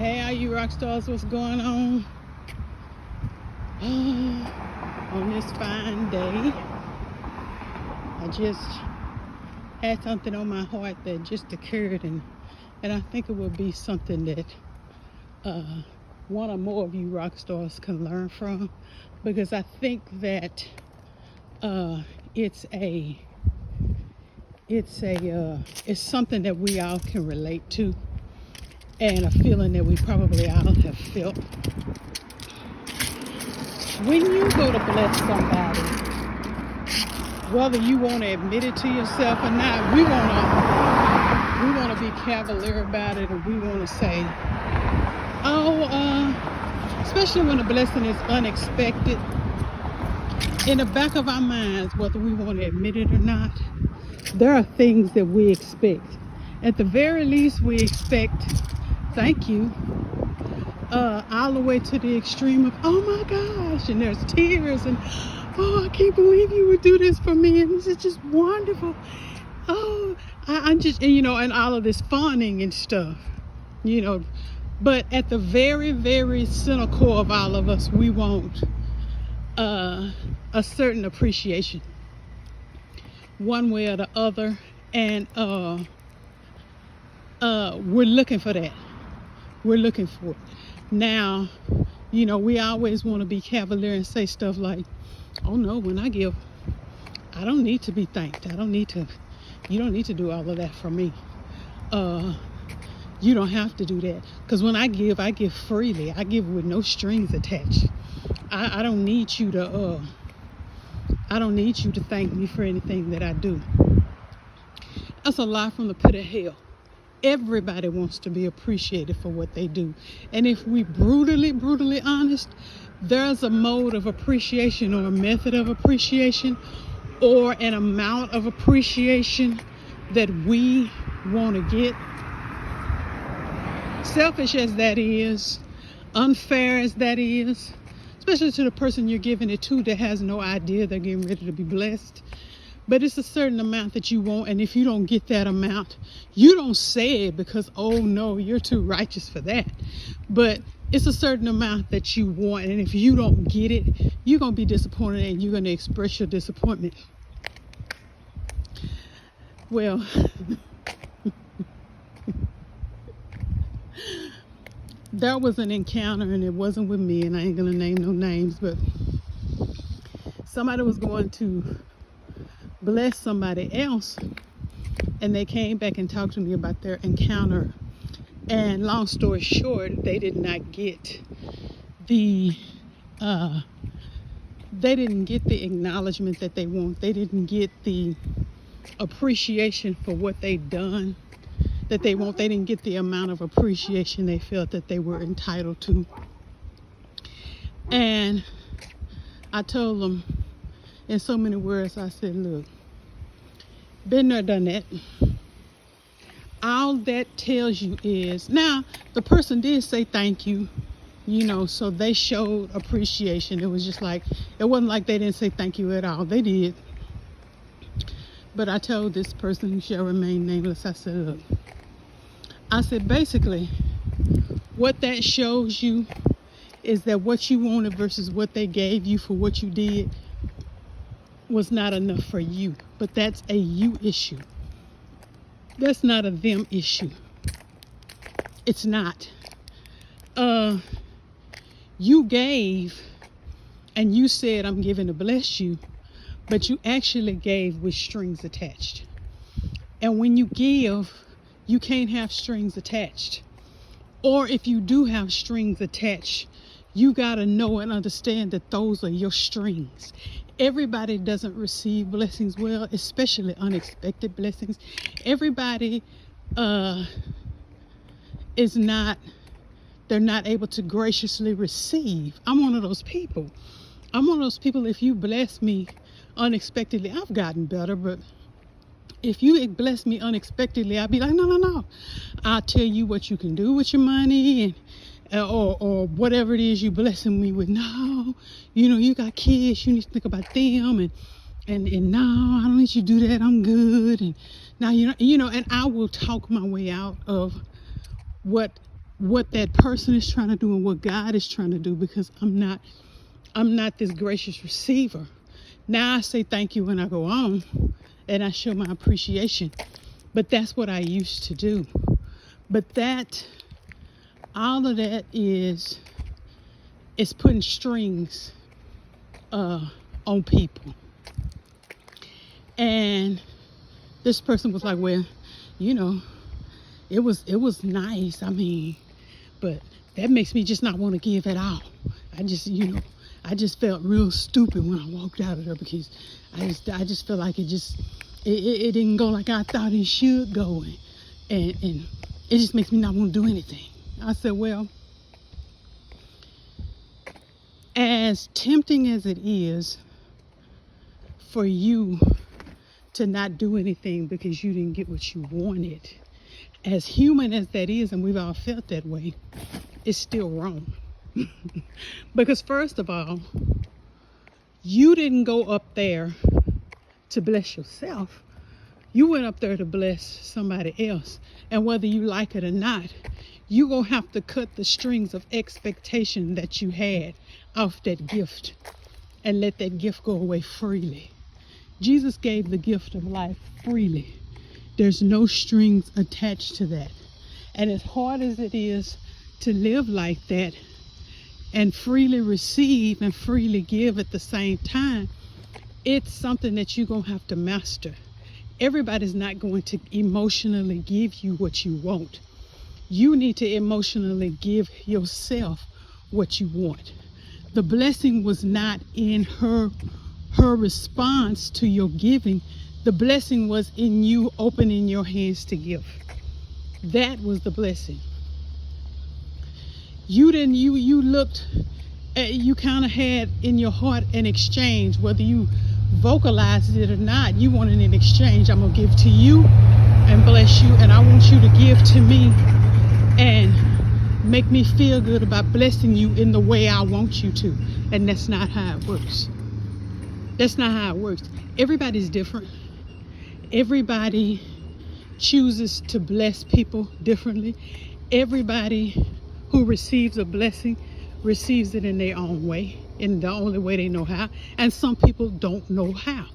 Hey, all you rock stars, what's going on? On this fine day, I just had something on my heart that just occurred, and I think it would be something that one or more of you rock stars can learn from, because I think that it's something that we all can relate to, and a feeling that we probably all have felt. When you go to bless somebody, whether you want to admit it to yourself or not, we want to be cavalier about it, and we want to say, especially when a blessing is unexpected. In the back of our minds, whether we want to admit it or not, there are things that we expect. At the very least, we expect thank you, all the way to the extreme of, oh my gosh, and there's tears, and oh, I can't believe you would do this for me, and this is just wonderful. Oh, I'm just, and all of this fawning and stuff, but at the very, very center core of all of us, we want a certain appreciation, one way or the other, and we're looking for that. We're looking for it. Now, we always want to be cavalier and say stuff like, oh no, when I give, I don't need to be thanked. You don't need to do all of that for me. You don't have to do that. Because when I give freely. I give with no strings attached. I don't need you to thank me for anything that I do. That's a lie from the pit of hell. Everybody wants to be appreciated for what they do. And if we brutally honest, there's a mode of appreciation or a method of appreciation or an amount of appreciation that we want to get. Selfish as that is, unfair as that is, especially to the person you're giving it to that has no idea they're getting ready to be blessed. But it's a certain amount that you want, and if you don't get that amount, you don't say it because, oh no, you're too righteous for that. But it's a certain amount that you want, and if you don't get it, you're going to be disappointed, and you're going to express your disappointment. Well, there was an encounter, and it wasn't with me, and I ain't going to name no names, but somebody was going to bless somebody else, and they came back and talked to me about their encounter, and long story short, they did not get the acknowledgement that they want. They didn't get the appreciation for what they've done that they want. They didn't get the amount of appreciation they felt that they were entitled to. And I told them in so many words, I said, look, been there, done that. All that tells you is, now the person did say thank you, so they showed appreciation. It was just like, it wasn't like they didn't say thank you at all. They did. But I told this person who shall remain nameless, I said, look, basically, what that shows you is that what you wanted versus what they gave you for what you did was not enough for you. But that's a you issue. That's not a them issue. It's not. You gave and you said, I'm giving to bless you, but you actually gave with strings attached. And when you give, you can't have strings attached. Or if you do have strings attached, you got to know and understand that those are your strings. Everybody doesn't receive blessings well, especially unexpected blessings. Everybody they're not able to graciously receive. I'm one of those people. If you bless me unexpectedly, I've gotten better, but if you bless me unexpectedly, I'll be like, no. I'll tell you what you can do with your money, and or whatever it is you blessing me with. No, you got kids, you need to think about them, and no, I don't need you to do that, I'm good. And now, and I will talk my way out of what what that person is trying to do and what God is trying to do, because I'm not this gracious receiver. Now I say thank you when I go on and I show my appreciation. But that's what I used to do. But all of that is putting strings on people. And this person was like, well, you know, it was nice. I mean, but that makes me just not want to give at all. I just felt real stupid when I walked out of there, because I just felt like it didn't go like I thought it should go, and it just makes me not want to do anything. I said, well, as tempting as it is for you to not do anything because you didn't get what you wanted, as human as that is, and we've all felt that way, it's still wrong. Because first of all, you didn't go up there to bless yourself. You went up there to bless somebody else. And whether you like it or not, you're going to have to cut the strings of expectation that you had off that gift and let that gift go away freely. Jesus gave the gift of life freely. There's no strings attached to that. And as hard as it is to live like that and freely receive and freely give at the same time, it's something that you're going to have to master. Everybody's not going to emotionally give you what you want. You need to emotionally give yourself what you want. The blessing was not in her response to your giving. The blessing was in you opening your hands to give. That was the blessing. You kind of had in your heart an exchange, whether you vocalized it or not. You wanted an exchange. I'm going to give to you and bless you, and I want you to give to me and make me feel good about blessing you in the way I want you to. And that's not how it works. That's not how it works. Everybody's different. Everybody chooses to bless people differently. Everybody who receives a blessing receives it in their own way, in the only way they know how. And some people don't know how.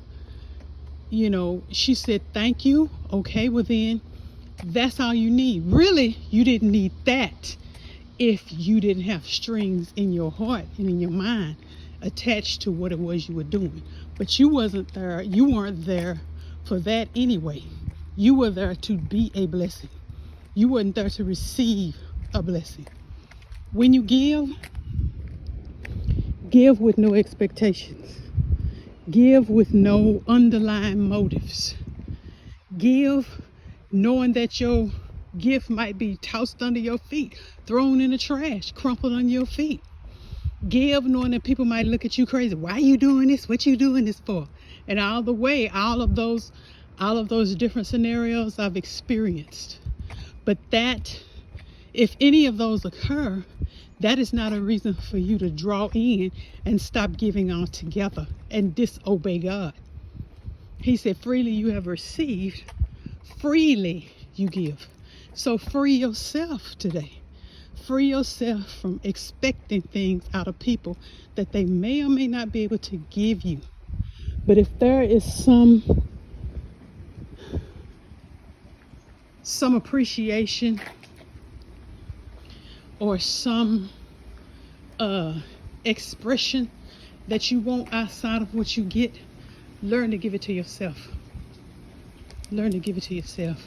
You know, she said, thank you. Okay, well then, that's all you need. Really, you didn't need that if you didn't have strings in your heart and in your mind attached to what it was you were doing. But you weren't there for that anyway. You were there to be a blessing. You weren't there to receive a blessing. When you give with no expectations. Give with no underlying motives. Give knowing that your gift might be tossed under your feet, thrown in the trash, crumpled on your feet. Give knowing that people might look at you crazy. Why are you doing this? What you doing this for? And all of those different scenarios I've experienced. But that, if any of those occur, that is not a reason for you to draw in and stop giving altogether and disobey God. He said, freely you have received, freely you give. So free yourself today. Free yourself from expecting things out of people that they may or may not be able to give you. But if there is some appreciation or some expression that you want outside of what you get, learn to give it to yourself. Learn to give it to yourself.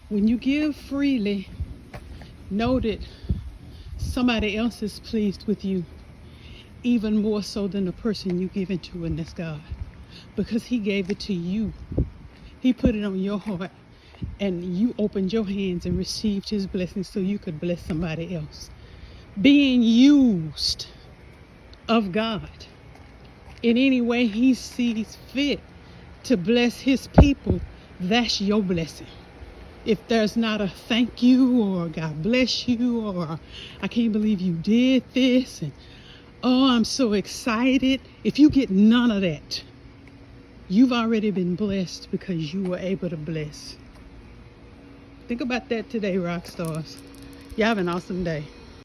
When you give freely, know that somebody else is pleased with you even more so than the person you give it to, and that's God. Because he gave it to you. He put it on your heart, and you opened your hands and received his blessings so you could bless somebody else. Being used of God in any way he sees fit to bless his people, that's your blessing. If there's not a thank you or God bless you or I can't believe you did this and oh, I'm so excited, if you get none of that, you've already been blessed because you were able to bless. Think about that today, rock stars. Y'all have an awesome day.